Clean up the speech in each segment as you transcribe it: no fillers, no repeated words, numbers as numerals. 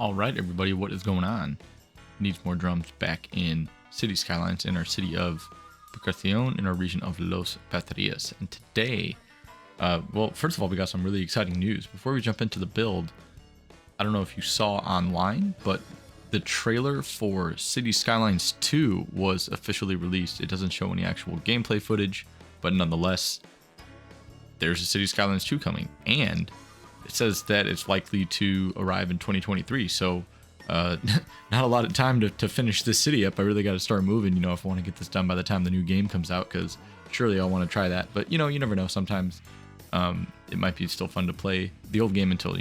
All right, everybody, what is going on? Needs more drums back in City Skylines in our city of Bucación in our region of Los Patrias. And today, well, first of all, we got some really exciting news. Before we jump into the build, I don't know if you saw online, but the trailer for City Skylines 2 was officially released. It doesn't show any actual gameplay footage, but nonetheless, there's a City Skylines 2 coming. And it says that it's likely to arrive in 2023. So not a lot of time to finish this city up. I really got to start moving, if I want to get this done by the time the new game comes out, because surely I want to try that. But, you never know. Sometimes it might be still fun to play the old game until,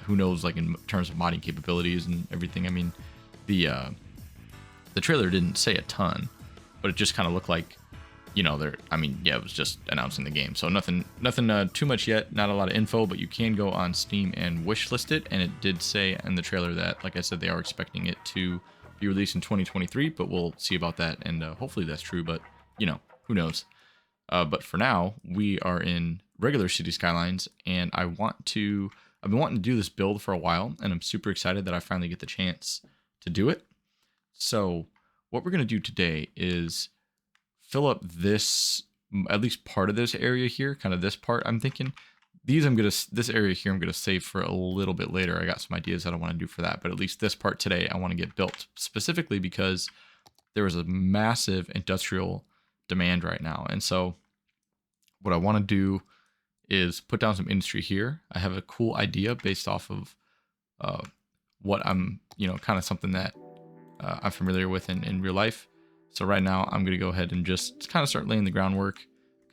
who knows, like in terms of modding capabilities and everything. I mean, the trailer didn't say a ton, but it just kind of looked like, it was just announcing the game. So nothing too much yet, not a lot of info, but you can go on Steam and wishlist it. And it did say in the trailer that, like I said, they are expecting it to be released in 2023, but we'll see about that. And hopefully that's true, but who knows? But for now, we are in regular City Skylines, and I've been wanting to do this build for a while, and I'm super excited that I finally get the chance to do it. So what we're going to do today is fill up this, at least part of this area here, kind of this part. I'm thinking this area here, I'm going to save for a little bit later. I got some ideas that I want to do for that, but at least this part today, I want to get built specifically because there is a massive industrial demand right now. And so what I want to do is put down some industry here. I have a cool idea based off of what I'm, kind of something that I'm familiar with in real life. So right now I'm going to go ahead and just kind of start laying the groundwork.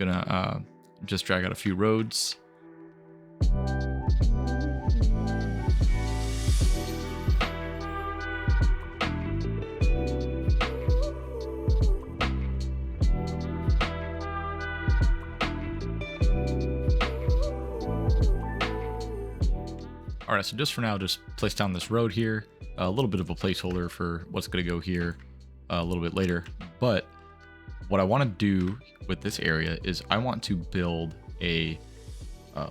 Gonna just drag out a few roads. All right, so just for now, just place down this road here, a little bit of a placeholder for what's going to go here a little bit later. But what I want to do with this area is I want to build a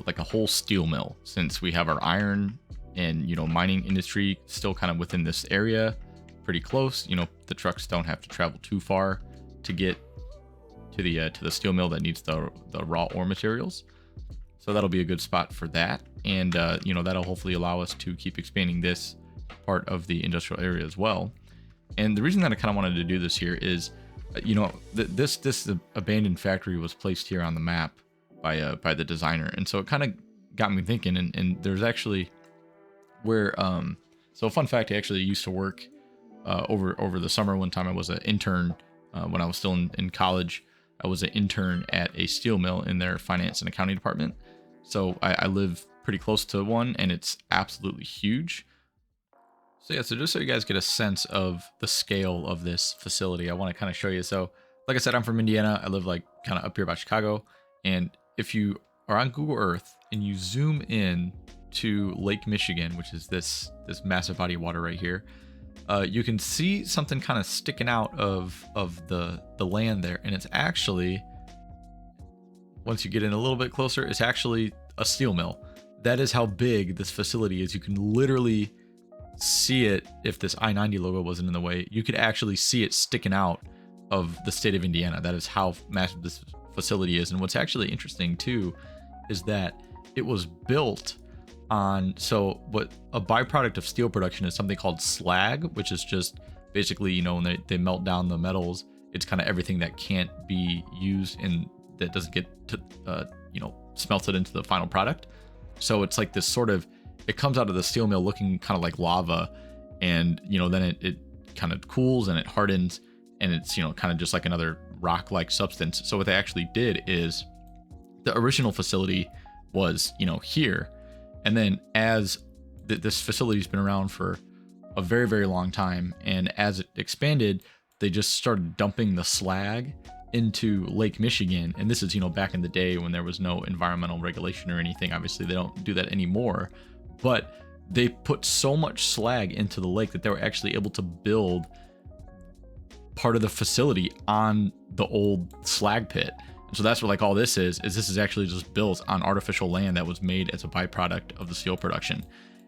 like a whole steel mill, since we have our iron and mining industry still kind of within this area, pretty close. The trucks don't have to travel too far to get to the steel mill that needs the raw ore materials. So that'll be a good spot for that, and that'll hopefully allow us to keep expanding this part of the industrial area as well. And the reason that I kind of wanted to do this here is, this abandoned factory was placed here on the map by the designer, and so it kind of got me thinking. And there's actually where so fun fact, I actually used to work over the summer. One time I was an intern when I was still in college. I was an intern at a steel mill in their finance and accounting department. So I live pretty close to one, and it's absolutely huge. So yeah, so just so you guys get a sense of the scale of this facility, I want to kind of show you. So like I said, I'm from Indiana. I live like kind of up here by Chicago. And if you are on Google Earth and you zoom in to Lake Michigan, which is this massive body of water right here, you can see something kind of sticking out of the land there. And it's actually, once you get in a little bit closer, it's actually a steel mill. That is how big this facility is. You can literally see it. If this I-90 logo wasn't in the way, you could actually see it sticking out of the state of Indiana. That is how massive this facility is. And what's actually interesting too is that it was built on, so what a byproduct of steel production is something called slag, which is just basically, when they melt down the metals, it's kind of everything that can't be used and that doesn't get to, smelted into the final product. So it's like this sort of, it comes out of the steel mill looking kind of like lava, and then it kind of cools and it hardens, and it's kind of just like another rock-like substance. So what they actually did is, the original facility was here, and then as this facility's been around for a very, very long time, and as it expanded, they just started dumping the slag into Lake Michigan. And this is back in the day when there was no environmental regulation or anything. Obviously they don't do that anymore, but they put so much slag into the lake that they were actually able to build part of the facility on the old slag pit. And so that's what all this is this is actually just built on artificial land that was made as a byproduct of the steel production.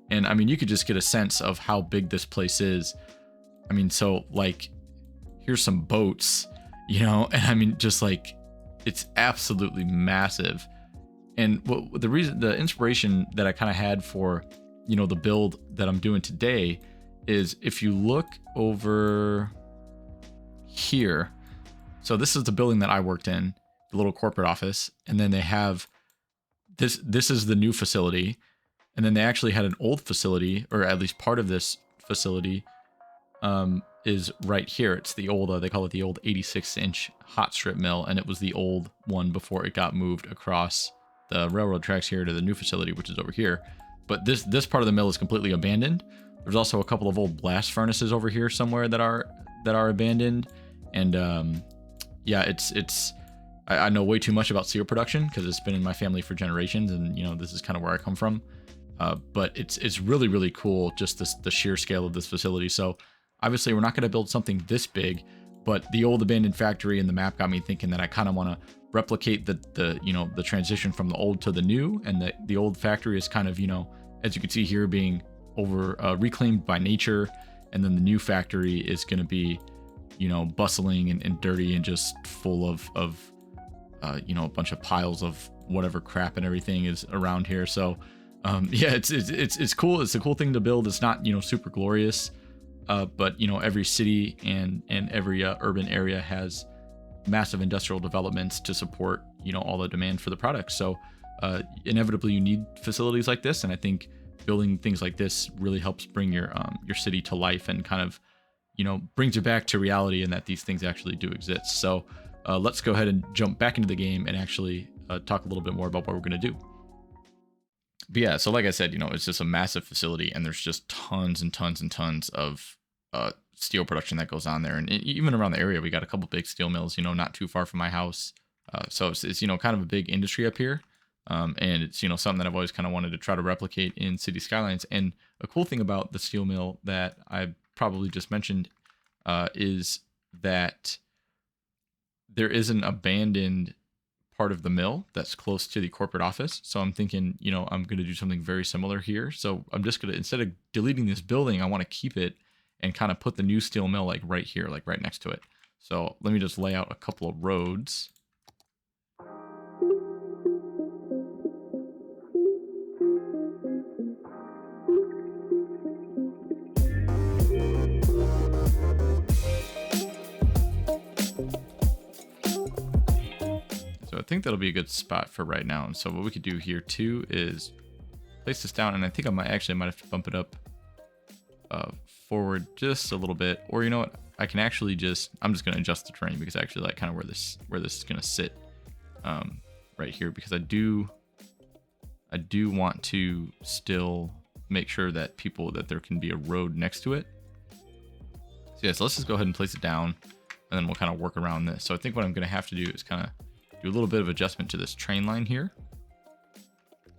And I mean, you could just get a sense of how big this place is. I mean, so like, here's some boats, you know, and I mean, just like, it's absolutely massive. And the inspiration that I kind of had for, you know, the build that I'm doing today is if you look over here. So this is the building that I worked in, the little corporate office. And then they have this is the new facility. And then they actually had an old facility, or at least part of this facility is right here. It's the old, they call it the old 86-inch hot strip mill. And it was the old one before it got moved across the railroad tracks here to the new facility, which is over here. But this part of the mill is completely abandoned. There's also a couple of old blast furnaces over here somewhere that are abandoned. And yeah, I know way too much about steel production because it's been in my family for generations, and you know, this is kind of where I come from. But it's really, really cool, just the sheer scale of this facility. So obviously we're not going to build something this big, but the old abandoned factory and the map got me thinking that I kind of want to replicate the you know, the transition from the old to the new. And the old factory is kind of, you know, as you can see here, being reclaimed by nature. And then the new factory is going to be, you know, bustling and dirty and just full of you know, a bunch of piles of whatever crap and everything is around here. So yeah, it's cool. It's a cool thing to build. It's not, you know, super glorious, but you know, every city and every urban area has massive industrial developments to support, you know, all the demand for the product. So inevitably you need facilities like this, and I think building things like this really helps bring your city to life and kind of, you know, brings you back to reality and that these things actually do exist. So let's go ahead and jump back into the game and actually talk a little bit more about what we're going to do. But yeah, so like I said, you know, it's just a massive facility, and there's just tons and tons and tons of steel production that goes on there. And even around the area, we got a couple big steel mills, you know, not too far from my house. So it's, you know, kind of a big industry up here. And it's, you know, something that I've always kind of wanted to try to replicate in City Skylines. And a cool thing about the steel mill that I probably just mentioned is that there is an abandoned part of the mill that's close to the corporate office. So I'm thinking, you know, I'm going to do something very similar here. So I'm just going to, instead of deleting this building, I want to keep it and kind of put the new steel mill like right here, like right next to it. So let me just lay out a couple of roads. So I think that'll be a good spot for right now. And so what we could do here too is place this down, and I think I might have to bump it up forward just a little bit. Or you know what, I can actually I'm just going to adjust the terrain, because I actually like kind of where this is going to sit right here, because I do want to still make sure that there can be a road next to it. So yeah, so let's just go ahead and place it down, and then we'll kind of work around this. So I think what I'm going to have to do is kind of do a little bit of adjustment to this train line here.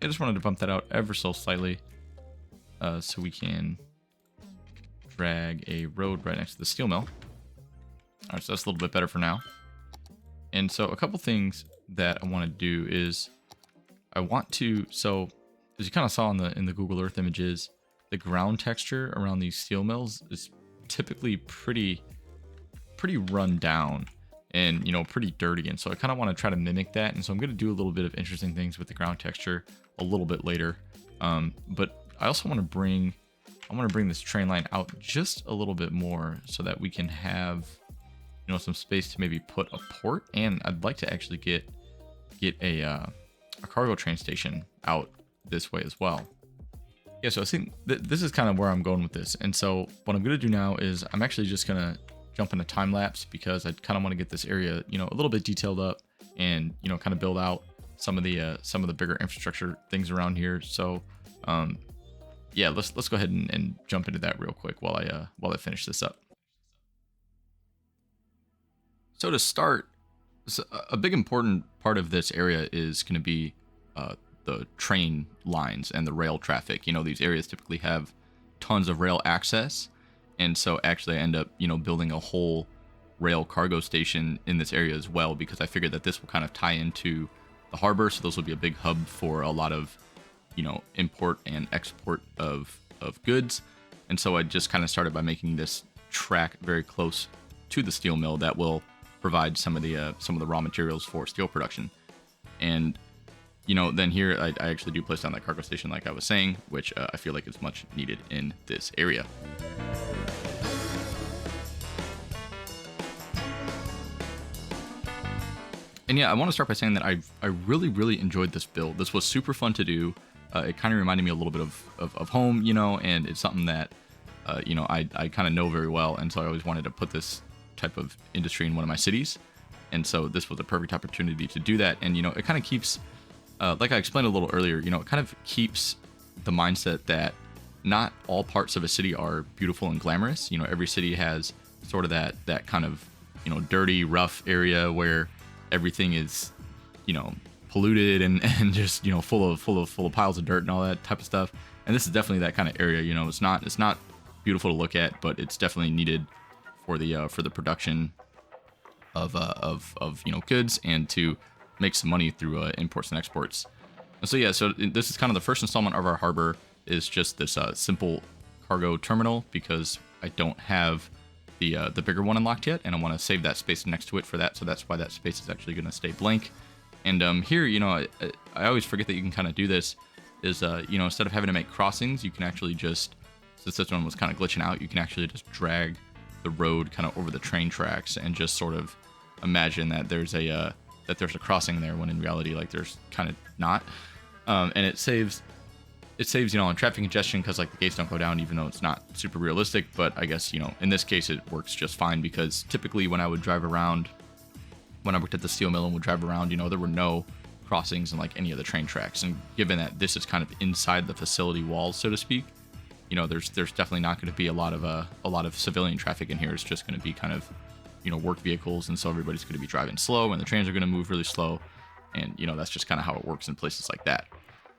I just wanted to bump that out ever so slightly so we can drag a road right next to the steel mill. All right, so that's a little bit better for now. And so a couple things that I want to do is so as you kind of saw in the Google Earth images, the ground texture around these steel mills is typically pretty run down and, you know, pretty dirty. And so I kind of want to try to mimic that. And so I'm going to do a little bit of interesting things with the ground texture a little bit later. But I also want to bring this train line out just a little bit more so that we can have, you know, some space to maybe put a port. And I'd like to actually get a cargo train station out this way as well. Yeah, so I think this is kind of where I'm going with this. And so what I'm going to do now is I'm actually just going to jump into time lapse, because I kind of want to get this area, you know, a little bit detailed up and, you know, kind of build out some of the bigger infrastructure things around here. So yeah, let's go ahead and jump into that real quick while I finish this up. So to start, a big important part of this area is going to be the train lines and the rail traffic. You know, these areas typically have tons of rail access, and so actually I end up, you know, building a whole rail cargo station in this area as well, because I figured that this will kind of tie into the harbor. So those will be a big hub for a lot of, import and export of goods. And so I just kind of started by making this track very close to the steel mill that will provide some of the raw materials for steel production. And then here I actually do place down that cargo station, like I was saying, which I feel like is much needed in this area. And yeah, I want to start by saying that I really, really enjoyed this build. This was super fun to do. It kind of reminded me a little bit of home, and it's something that, I kind of know very well. And so I always wanted to put this type of industry in one of my cities. And so this was a perfect opportunity to do that. And, it kind of keeps, like I explained a little earlier, it kind of keeps the mindset that not all parts of a city are beautiful and glamorous. Every city has sort of that kind of, dirty, rough area where everything is, polluted and just, full of piles of dirt and all that type of stuff. And this is definitely that kind of area. It's not beautiful to look at, but it's definitely needed for the production of goods and to make some money through imports and exports. And so so this is kind of the first installment of our harbor, is just this simple cargo terminal, because I don't have the bigger one unlocked yet, and I want to save that space next to it for that. So that's why that space is actually going to stay blank. And here, I always forget that you can kind of do this. Is instead of having to make crossings, you can actually just, since this one was kind of glitching out, you can actually just drag the road kind of over the train tracks and just sort of imagine that there's a crossing there, when in reality, like, there's kind of not. And it saves on traffic congestion, because like the gates don't go down, even though it's not super realistic. But I guess, in this case it works just fine, because typically when I would drive around, when I worked at the steel mill and would drive around, there were no crossings in like any of the train tracks. And given that this is kind of inside the facility walls, so to speak, there's definitely not going to be a lot of civilian traffic in here. It's just going to be kind of, work vehicles, and so everybody's going to be driving slow, and the trains are going to move really slow, and that's just kind of how it works in places like that.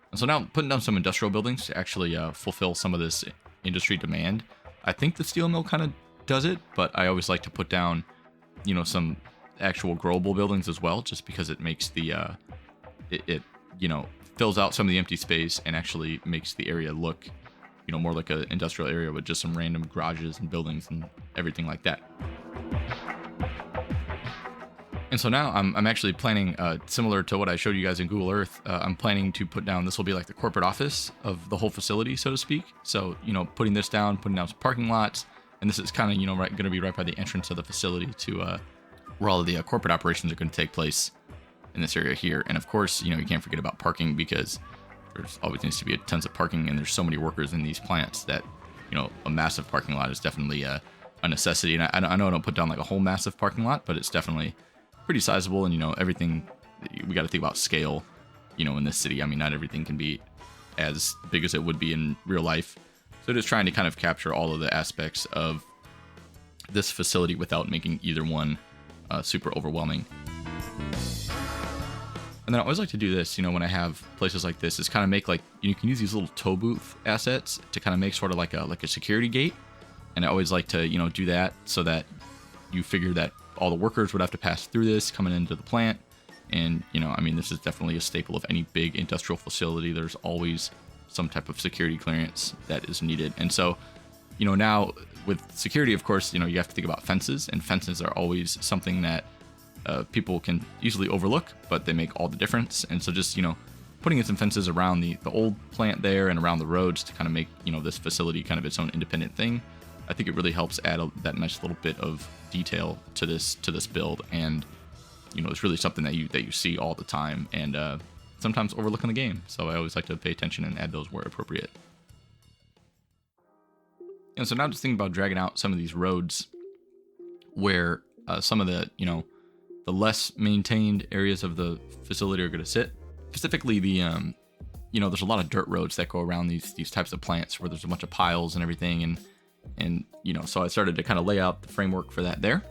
And so now putting down some industrial buildings to actually fulfill some of this industry demand. I think the steel mill kind of does it, but I always like to put down, some actual growable buildings as well, just because it makes the it fills out some of the empty space and actually makes the area look, more like an industrial area with just some random garages and buildings and everything like that. And so now I'm actually planning, similar to what I showed you guys in Google Earth, I'm planning to put down, this will be like the corporate office of the whole facility, so to speak. So, putting this down, putting down some parking lots, and this is kind of, going to be right by the entrance of the facility to where all of the corporate operations are going to take place in this area here. And of course, you can't forget about parking, because there's always needs to be tons of parking, and there's so many workers in these plants that, a massive parking lot is definitely a necessity. And I know I don't put down like a whole massive parking lot, but it's definitely pretty sizable. And everything, we got to think about scale, in this city. I mean, not everything can be as big as it would be in real life. So just trying to kind of capture all of the aspects of this facility without making either one super overwhelming. And then I always like to do this, when I have places like this, is kind of make like, you can use these little tow booth assets to kind of make sort of like a security gate. And I always like to, do that so that you figure that all the workers would have to pass through this coming into the plant. And, this is definitely a staple of any big industrial facility. There's always some type of security clearance that is needed. And so, now with security, of course, you have to think about fences, and fences are always something that people can easily overlook, but they make all the difference. And so just, putting in some fences around the old plant there and around the roads to kind of make, this facility kind of its own independent thing, I think it really helps add that nice little bit of detail to this build. And, it's really something that you see all the time, and sometimes overlook in the game. So I always like to pay attention and add those where appropriate. And so now just thinking about dragging out some of these roads where some of the, the less maintained areas of the facility are going to sit. Specifically the, there's a lot of dirt roads that go around these types of plants where there's a bunch of piles and everything. And so I started to kind of lay out the framework for that there.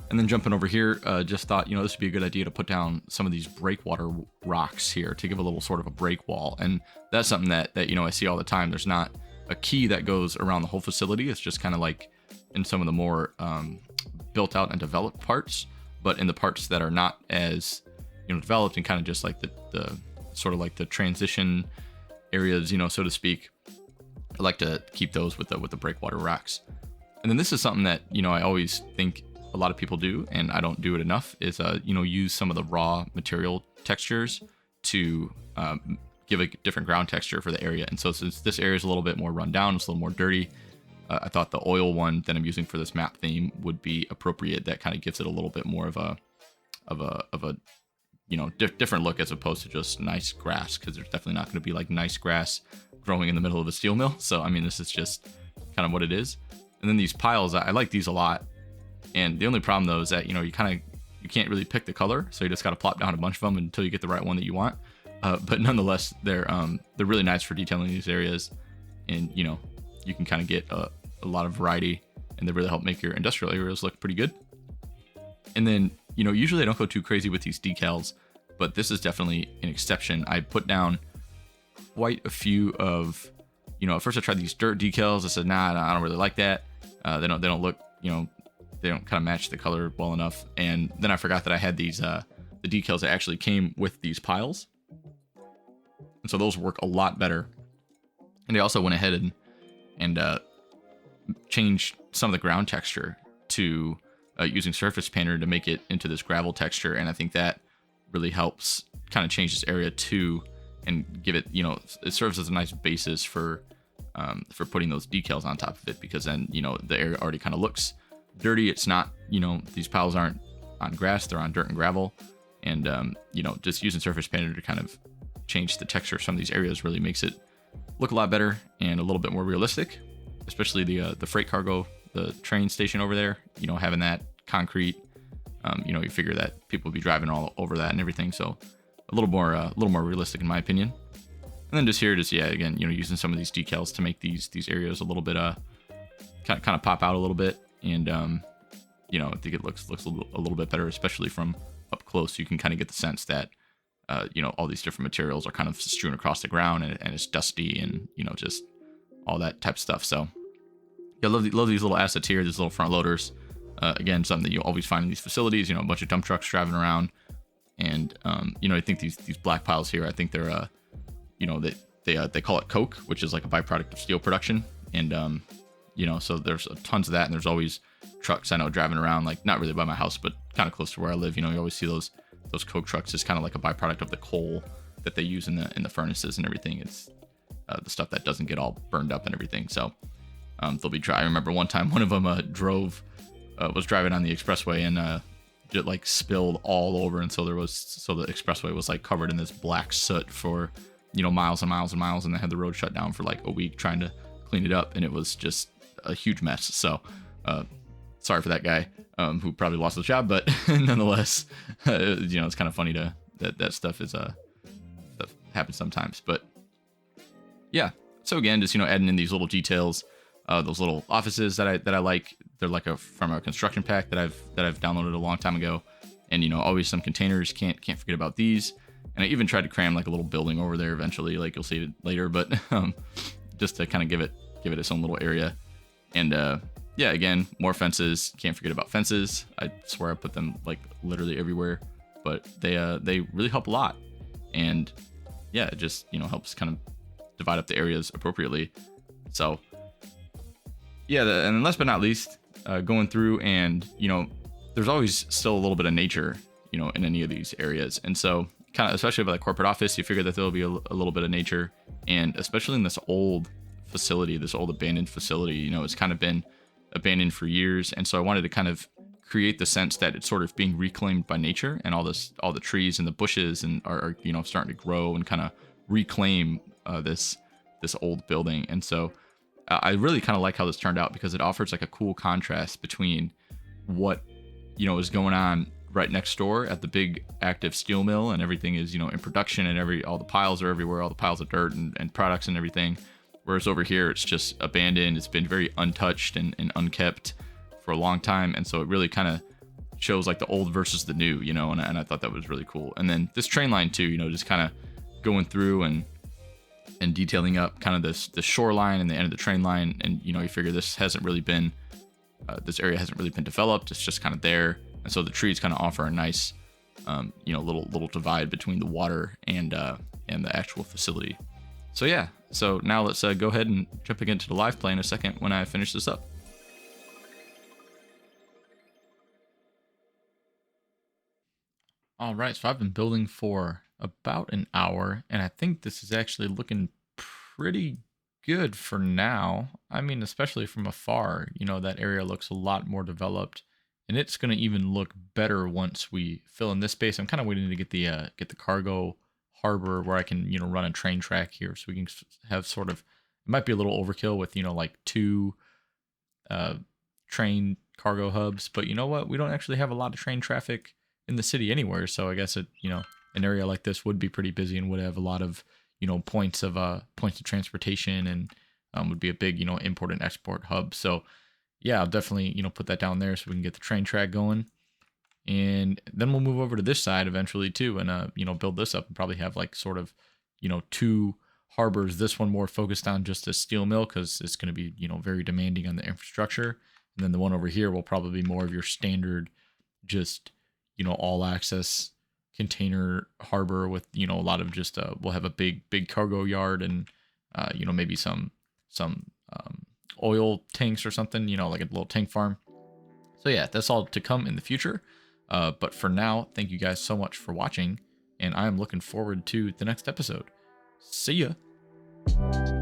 And then jumping over here, just thought, this would be a good idea to put down some of these breakwater rocks here to give a little sort of a break wall. And that's something that I see all the time. There's not a key that goes around the whole facility. It's just kind of like in some of the more built out and developed parts, but in the parts that are not as developed and kind of just like the sort of like the transition areas, you know, so to speak. I like to keep those with the breakwater rocks. And then this is something that, you know, I always think a lot of people do, and I don't do it enough, is, you know, use some of the raw material textures to give a different ground texture for the area. And so since this area is a little bit more run down, it's a little more dirty, I thought the oil one that I'm using for this map theme would be appropriate. That kind of gives it a little bit more of a you know, different look, as opposed to just nice grass, because there's definitely not going to be like nice grass growing in the middle of a steel mill. So I mean, this is just kind of what it is. And then these piles, I like these a lot. And the only problem though is that, you know, you can't really pick the color, so you just got to plop down a bunch of them until you get the right one that you want. But nonetheless, they're really nice for detailing these areas, and you know, you can kind of get a lot of variety, and they really help make your industrial areas look pretty good. And then, you know, usually I don't go too crazy with these decals, but this is definitely an exception. I put down quite a few of, you know, at first I tried these dirt decals. I said, nah, I don't really like that. They don't look, you know, they don't kind of match the color well enough. And then I forgot that I had these, the decals that actually came with these piles. And so those work a lot better. And they also went ahead and changed some of the ground texture to using surface painter to make it into this gravel texture. And I think that really helps kind of change this area too, and give it, you know, it serves as a nice basis for putting those decals on top of it, because then, you know, the area already kind of looks dirty. It's not, you know, these piles aren't on grass, they're on dirt and gravel. And, you know, just using surface painter to kind of change the texture of some of these areas really makes it look a lot better and a little bit more realistic, especially the freight cargo, the train station over there, you know, having that concrete, you know, you figure that people will be driving all over that and everything. So a little more realistic in my opinion. And then just here, yeah, again, you know, using some of these decals to make these areas a little bit, kind of pop out a little bit. And, you know, I think it looks a little bit better, especially from up close. You can kind of get the sense that, you know, all these different materials are kind of strewn across the ground, and it's dusty, and, you know, just all that type of stuff. So yeah, I love these little assets here, these little front loaders. Again, something that you always find in these facilities, you know, a bunch of dump trucks driving around. And, you know, I think these black piles here, I think they're, you know, they call it coke, which is like a byproduct of steel production. And, you know, so there's tons of that. And there's always trucks, I know, driving around, like not really by my house, but kind of close to where I live. You know, you always see those coke trucks is kind of like a byproduct of the coal that they use in the furnaces and everything. It's the stuff that doesn't get all burned up and everything. So they'll be dry. I remember one time one of them was driving on the expressway, and it like spilled all over, and so the expressway was like covered in this black soot for, you know, miles and miles and miles, and they had the road shut down for like a week trying to clean it up, and it was just a huge mess. So sorry for that guy who probably lost the job, but nonetheless, you know, it's kind of funny that stuff stuff happens sometimes. But yeah, so again, just, you know, adding in these little details, those little offices that I like. They're like from a construction pack that I've downloaded a long time ago. And, you know, always some containers, can't forget about these. And I even tried to cram like a little building over there eventually, like you'll see it later, but just to kind of give it its own little area. And yeah, again, more fences, can't forget about fences. I swear I put them like literally everywhere, but they really help a lot. And yeah, it just, you know, helps kind of divide up the areas appropriately. So yeah, and last but not least, going through, and, you know, there's always still a little bit of nature, you know, in any of these areas. And so kind of, especially by the corporate office, you figure that there'll be a little bit of nature. And especially in this old facility, this old abandoned facility, you know, it's kind of been abandoned for years. And so I wanted to kind of create the sense that it's sort of being reclaimed by nature, and all the trees and the bushes and are, you know, starting to grow and kind of reclaim this old building. And so I really kind of like how this turned out, because it offers like a cool contrast between what, you know, is going on right next door at the big active steel mill, and everything is, you know, in production, and all the piles are everywhere, all the piles of dirt and products and everything. Whereas over here, it's just abandoned. It's been very untouched and unkept for a long time. And so it really kind of shows like the old versus the new, you know, and I thought that was really cool. And then this train line too, you know, just kind of going through and detailing up kind of the shoreline and the end of the train line. And, you know, you figure this hasn't really been, this area hasn't really been developed. It's just kind of there. And so the trees kind of offer a nice, you know, little divide between the water and the actual facility. So yeah, so now let's go ahead and jump again to the live play in a second when I finish this up. All right, so I've been building for about an hour, and I think this is actually looking pretty good for now. I mean, especially from afar, you know, that area looks a lot more developed, and it's going to even look better once we fill in this space. I'm kind of waiting to get the cargo harbor where I can, you know, run a train track here, so we can have sort of, it might be a little overkill with, you know, like two uh, train cargo hubs, but you know what? We don't actually have a lot of train traffic in the city anywhere, so I guess it, you know, an area like this would be pretty busy and would have a lot of, you know, points of transportation, and would be a big, you know, import and export hub. So yeah, I'll definitely, you know, put that down there so we can get the train track going, and then we'll move over to this side eventually too, and you know, build this up and probably have like sort of, you know, two harbors. This one more focused on just a steel mill because it's going to be, you know, very demanding on the infrastructure, and then the one over here will probably be more of your standard, just, you know, all access container harbor with, you know, a lot of just we'll have a big cargo yard, and you know, maybe some oil tanks or something, you know, like a little tank farm. So yeah, that's all to come in the future. But for now, thank you guys so much for watching, and I'm looking forward to the next episode. See ya.